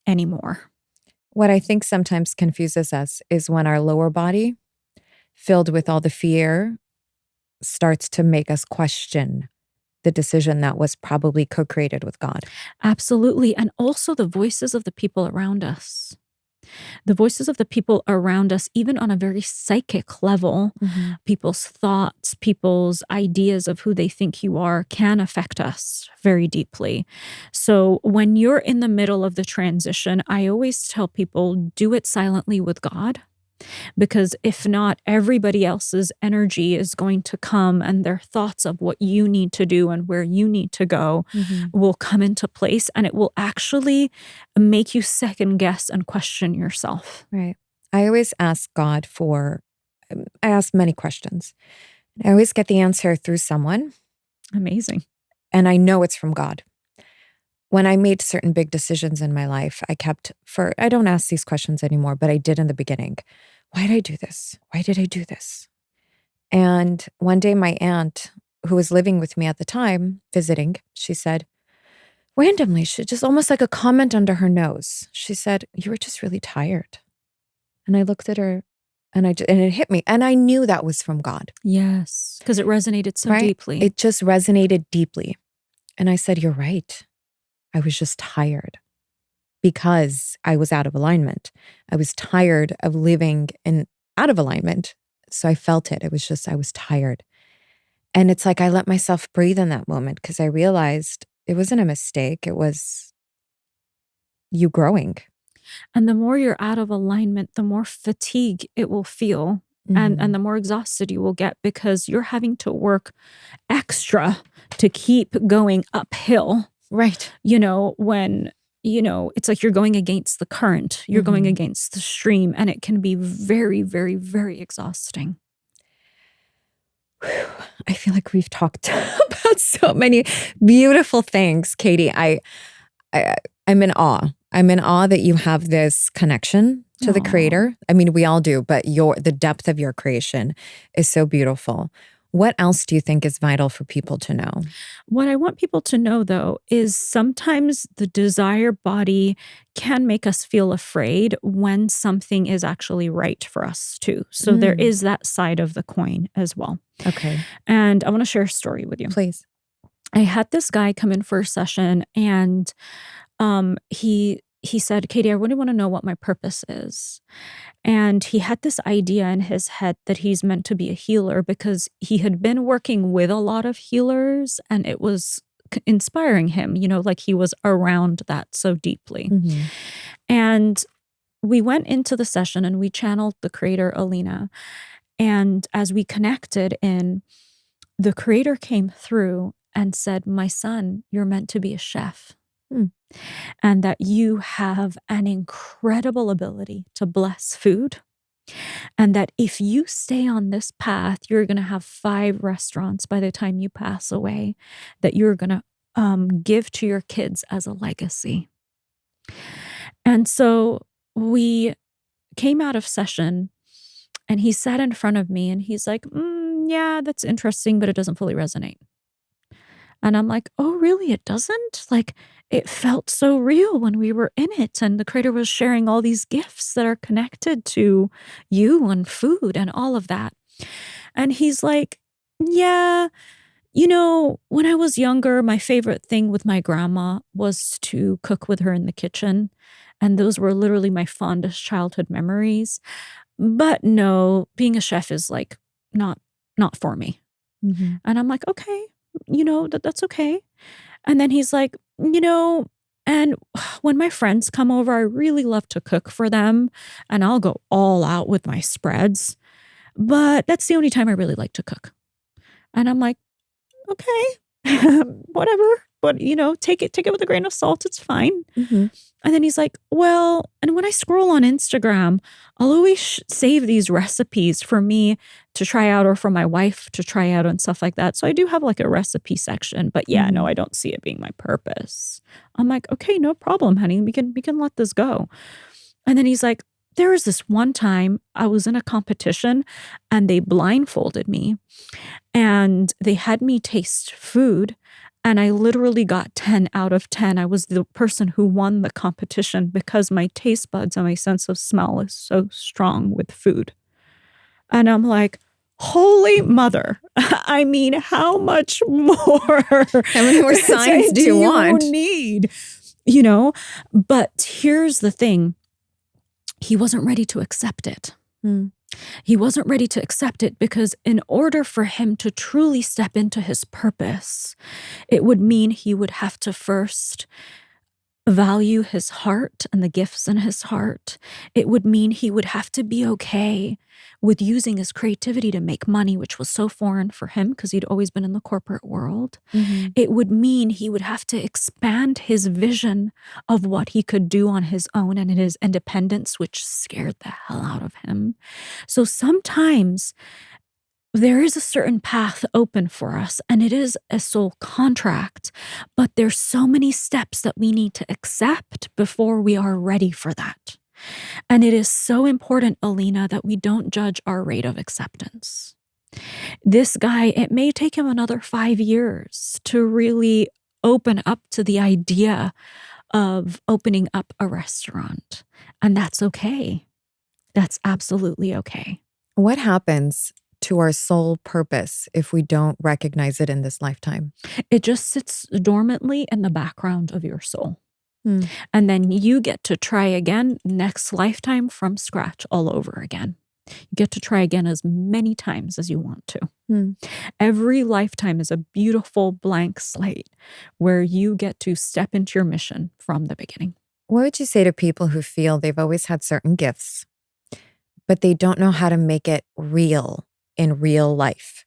anymore. What I think sometimes confuses us is when our lower body, filled with all the fear, starts to make us question the decision that was probably co-created with God. Absolutely. And also the voices of the people around us. The voices of the people around us, even on a very psychic level, people's thoughts, people's ideas of who they think you are can affect us very deeply. So when you're in the middle of the transition, I always tell people, do it silently with God. Because if not, everybody else's energy is going to come and their thoughts of what you need to do and where you need to go will come into place, and it will actually make you second guess and question yourself. Right. I always ask God I ask many questions. I always get the answer through someone. Amazing. And I know it's from God. When I made certain big decisions in my life, I don't ask these questions anymore, but I did in the beginning. Why did I do this? Why did I do this? And one day my aunt, who was living with me at the time, visiting, she said, randomly, she just almost like a comment under her nose. She said, you were just really tired. And I looked at her and it hit me. And I knew that was from God. Yes, because it resonated so deeply. It just resonated deeply. And I said, you're right. I was just tired because I was out of alignment. I was tired of living out of alignment. So I felt it. I was tired. And it's like I let myself breathe in that moment because I realized it wasn't a mistake. It was you growing. And the more you're out of alignment, the more fatigue it will feel. And the more exhausted you will get because you're having to work extra to keep going uphill. Right. When, it's like you're going against the current, you're going against the stream, and it can be very, very, very exhausting. I feel like we've talked about so many beautiful things, Katie. I'm in awe. I'm in awe that you have this connection to the Creator. I mean, we all do, but the depth of your creation is so beautiful. What else do you think is vital for people to know? What I want people to know, though, is sometimes the desire body can make us feel afraid when something is actually right for us, too. So there is that side of the coin as well. Okay. And I want to share a story with you. Please. I had this guy come in for a session, and he said, Katie, I really want to know what my purpose is. And he had this idea in his head that he's meant to be a healer because he had been working with a lot of healers and it was inspiring him, like he was around that so deeply. And we went into the session and we channeled the Creator, Alina. And as we connected the Creator came through and said, my son, you're meant to be a chef. And that you have an incredible ability to bless food. And that if you stay on this path, you're going to have 5 restaurants by the time you pass away that you're going to give to your kids as a legacy. And so we came out of session and he sat in front of me and he's like, yeah, that's interesting, but it doesn't fully resonate. And I'm like, oh, really? It doesn't? Like, it felt so real when we were in it. And the Creator was sharing all these gifts that are connected to you and food and all of that. And he's like, yeah, when I was younger, my favorite thing with my grandma was to cook with her in the kitchen. And those were literally my fondest childhood memories. But no, being a chef is like not for me. And I'm like, okay. That's okay. And then he's like, and when my friends come over, I really love to cook for them and I'll go all out with my spreads, but that's the only time I really like to cook. And I'm like, okay, whatever, but take it with a grain of salt. It's fine. And then he's like, well, and when I scroll on Instagram, I'll always save these recipes for me to try out or for my wife to try out and stuff like that. So I do have like a recipe section, but yeah, no, I don't see it being my purpose. I'm like, okay, no problem, honey. We can let this go. And then he's like, there was this one time I was in a competition and they blindfolded me and they had me taste food. And I literally got 10 out of 10. I was the person who won the competition because my taste buds and my sense of smell is so strong with food. And I'm like, holy mother. I mean, how much more? How many more signs do you want? Need? But here's the thing. He wasn't ready to accept it. He wasn't ready to accept it because in order for him to truly step into his purpose, it would mean he would have to first value his heart and the gifts in his heart. It would mean he would have to be okay with using his creativity to make money, which was so foreign for him because he'd always been in the corporate world. It would mean he would have to expand his vision of what he could do on his own and in his independence, which scared the hell out of him. So sometimes there is a certain path open for us, and it is a soul contract, but there's so many steps that we need to accept before we are ready for that. And it is so important, Alina, that we don't judge our rate of acceptance. This guy, it may take him another 5 years to really open up to the idea of opening up a restaurant. And that's okay. That's absolutely okay. What happens to our soul purpose if we don't recognize it in this lifetime? It just sits dormantly in the background of your soul. And then you get to try again next lifetime from scratch all over again. You get to try again as many times as you want to. Every lifetime is a beautiful blank slate where you get to step into your mission from the beginning. What would you say to people who feel they've always had certain gifts, but they don't know how to make it real in real life?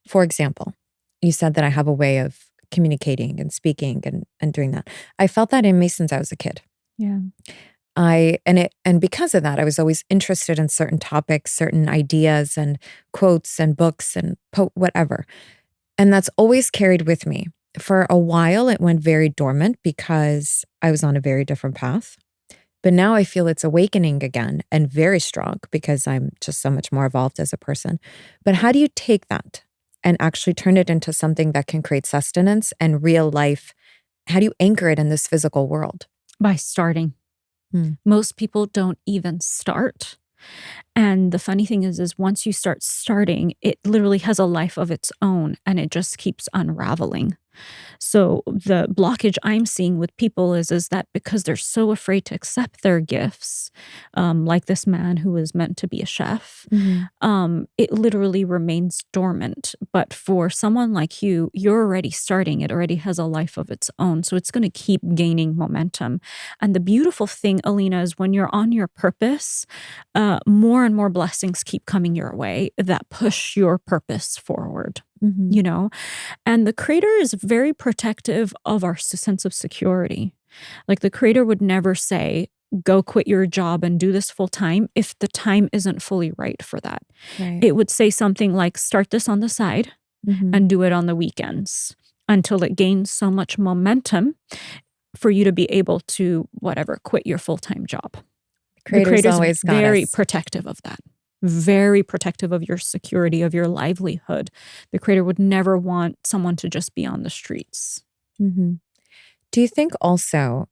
For example, you said that I have a way of communicating and speaking and doing that. I felt that in me since I was a kid. Yeah. And because of that, I was always interested in certain topics, certain ideas and quotes and books and whatever. And that's always carried with me. For a while, it went very dormant because I was on a very different path. But now I feel it's awakening again and very strong because I'm just so much more evolved as a person. But how do you take that and actually turn it into something that can create sustenance and real life? How do you anchor it in this physical world? By starting. Most people don't even start. And the funny thing is once you start starting, it literally has a life of its own and it just keeps unraveling. So the blockage I'm seeing with people is that because they're so afraid to accept their gifts, like this man who was meant to be a chef, it literally remains dormant. But for someone like you, you're already starting. It already has a life of its own. So it's going to keep gaining momentum. And the beautiful thing, Alina, is when you're on your purpose, more and more blessings keep coming your way that push your purpose forward. And the creator is very protective of our sense of security. Like the creator would never say, go quit your job and do this full time if the time isn't fully right for that. Right. It would say something like, start this on the side and do it on the weekends until it gains so much momentum for you to be able to, quit your full-time job. The creator's always very protective of that. Very protective of your security, of your livelihood. The creator would never want someone to just be on the streets. Do you think also,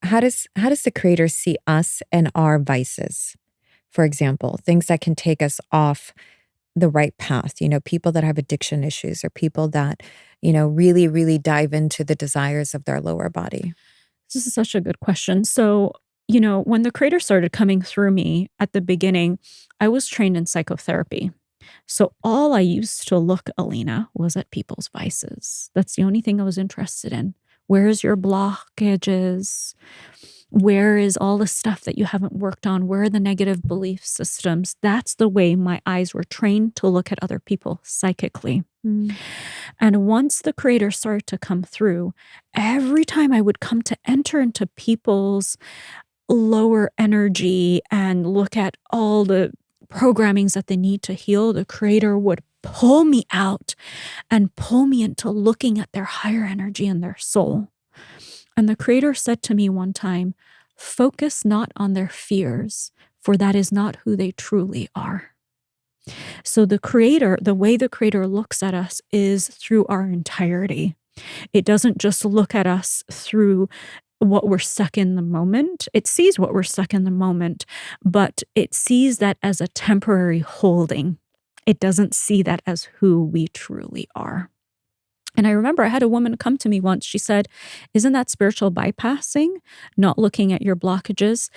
how does the creator see us and our vices? For example, things that can take us off the right path, people that have addiction issues or people that, really, really dive into the desires of their lower body. This is such a good question. So, when the creator started coming through me at the beginning, I was trained in psychotherapy. So all I used to look, Alina, was at people's vices. That's the only thing I was interested in. Where is your blockages? Where is all the stuff that you haven't worked on? Where are the negative belief systems? That's the way my eyes were trained to look at other people psychically. And once the creator started to come through, every time I would come to enter into people's lower energy and look at all the programmings that they need to heal, the creator would pull me out and pull me into looking at their higher energy and their soul. And the creator said to me one time, focus not on their fears, for that is not who they truly are. So the way the Creator looks at us is through our entirety. It doesn't just look at us through what we're stuck in the moment. It sees what we're stuck in the moment, but it sees that as a temporary holding. It doesn't see that as who we truly are. And I remember I had a woman come to me once. She said, isn't that spiritual bypassing? Not looking at your blockages.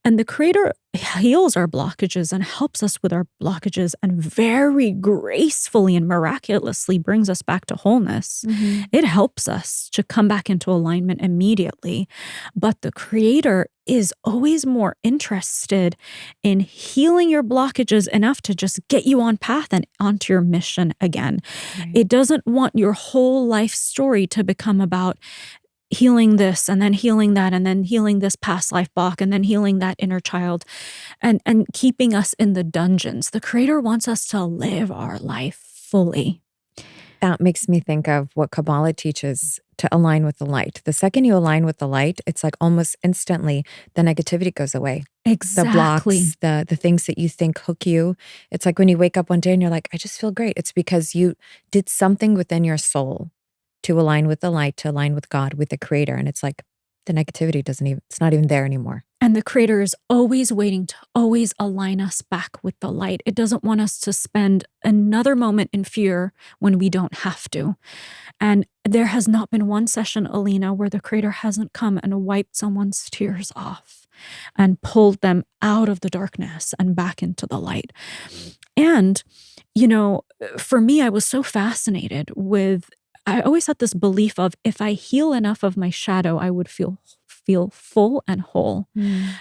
And the Creator heals our blockages and helps us with our blockages and very gracefully and miraculously brings us back to wholeness. Mm-hmm. It helps us to come back into alignment immediately. But the Creator is always more interested in healing your blockages enough to just get you on path and onto your mission again. Right. It doesn't want your whole life story to become about healing this and then healing that and then healing this past life block and then healing that inner child and keeping us in the dungeons. The Creator wants us to live our life fully. That makes me think of what Kabbalah teaches to align with the light. The second you align with the light, it's like almost instantly the negativity goes away. Exactly. The blocks, the things that you think hook you. It's like when you wake up one day and you're like, I just feel great. It's because you did something within your soul to align with the light, to align with God, with the Creator. And it's like the negativity it's not even there anymore. And the Creator is always waiting to always align us back with the light. It doesn't want us to spend another moment in fear when we don't have to. And there has not been one session, Alina, where the Creator hasn't come and wiped someone's tears off and pulled them out of the darkness and back into the light. And, for me, I was so fascinated with, I always had this belief of if I heal enough of my shadow, I would feel full and whole.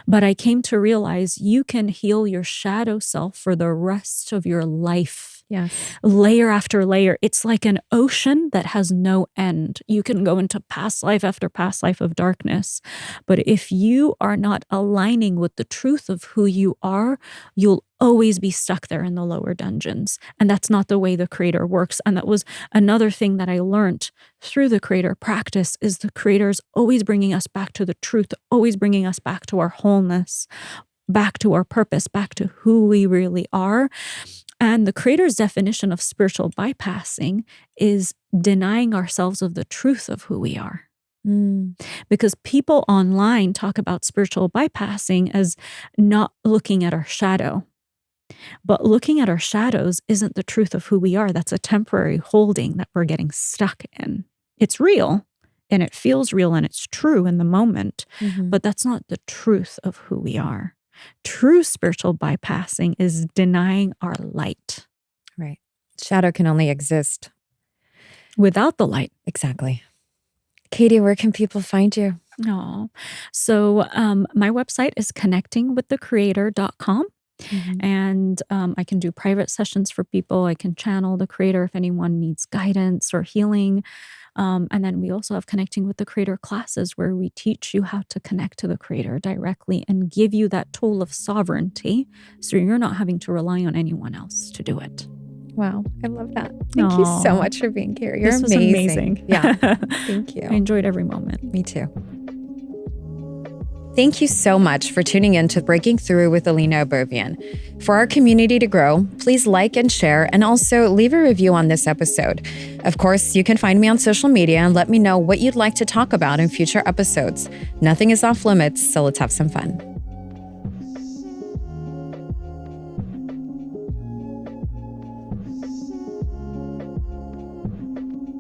But I came to realize you can heal your shadow self for the rest of your life. Yes. Layer after layer. It's like an ocean that has no end. You can go into past life after past life of darkness. But if you are not aligning with the truth of who you are, you'll always be stuck there in the lower dungeons. And that's not the way the Creator works. And that was another thing that I learned through the Creator practice is the Creator's always bringing us back to the truth, always bringing us back to our wholeness, back to our purpose, back to who we really are. And the Creator's definition of spiritual bypassing is denying ourselves of the truth of who we are. Because people online talk about spiritual bypassing as not looking at our shadow. But looking at our shadows isn't the truth of who we are. That's a temporary holding that we're getting stuck in. It's real and it feels real and it's true in the moment, but that's not the truth of who we are. True spiritual bypassing is denying our light. Right. Shadow can only exist without the light. Exactly. Katie, where can people find you? So my website is connectingwiththecreator.com. And I can do private sessions for people. I can channel the Creator if anyone needs guidance or healing. And then we also have Connecting with the Creator classes where we teach you how to connect to the Creator directly and give you that tool of sovereignty so you're not having to rely on anyone else to do it. Wow, I love that. Thank you so much for being here. You're this amazing. Was amazing. Yeah, thank you. I enjoyed every moment. Me too. Thank you so much for tuning in to Breaking Through with Alina Obervian. For our community to grow, please like and share, and also leave a review on this episode. Of course, you can find me on social media and let me know what you'd like to talk about in future episodes. Nothing is off limits, so let's have some fun.